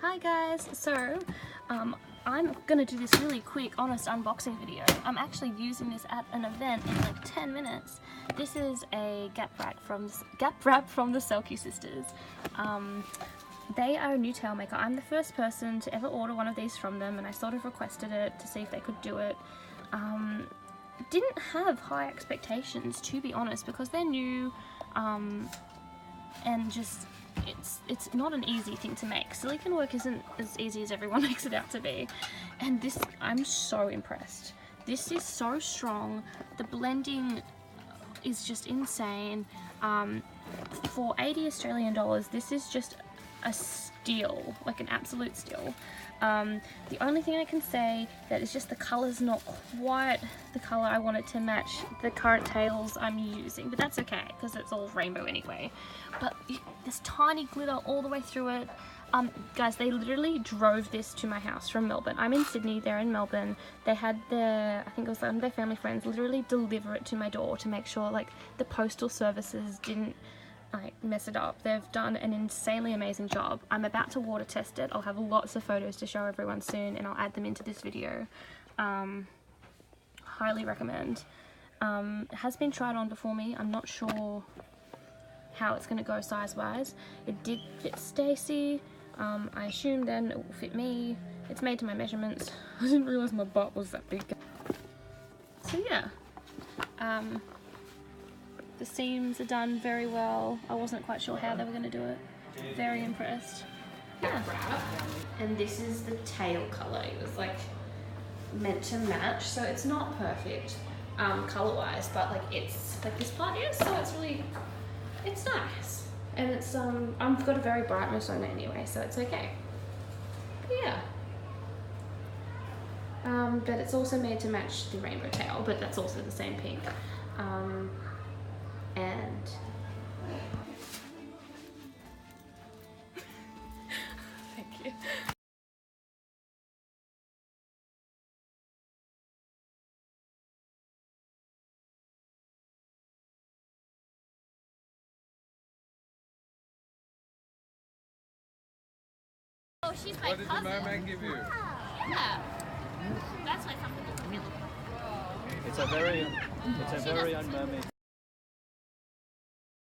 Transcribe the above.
Hi guys, so I'm gonna do this really quick honest unboxing video. I'm actually using this at an event in like 10 minutes. This is a gap wrap from the Selkie Sisters. They are a new tail maker. I'm the first person to ever order one of these from them, and I sort of requested it to see if they could do it. Didn't have high expectations, to be honest, because they're new, and just it's not an easy thing to make. Silicone work isn't as easy as everyone makes it out to be, and this, I'm so impressed. This is so strong. The blending is just insane. For 80 Australian dollars, this is just a steal, like an absolute steal. The only thing I can say that is just the colour's not quite the colour I wanted to match the current tails I'm using, but that's okay because it's all rainbow anyway. But this tiny glitter all the way through it. Guys, they literally drove this to my house from Melbourne. I'm in Sydney, they're in Melbourne. They had their, I think it was one of their family friends, literally deliver it to my door to make sure like the postal services didn't mess it up. They've done an insanely amazing job. I'm about to water test it. I'll have lots of photos to show everyone soon, and I'll add them into this video. Highly recommend. It has been tried on before me. I'm not sure how it's going to go size wise. It did fit Stacey. I assume then it will fit me. It's made to my measurements. I didn't realise my butt was that big. So yeah. The seams are done very well. I wasn't quite sure how they were going to do it. Very impressed. Yeah. And this is the tail colour. It was like meant to match, so it's not perfect colour wise, but like it's like this part is, so it's really, it's nice. And it's I've got a very brightness on it anyway, so it's okay. But yeah. But it's also made to match the rainbow tail, but that's also the same pink. And thank you. Oh, she's my cousin. What did the mermaid give you? Yeah. That's why something doesn't feel. It's a very own mermaid.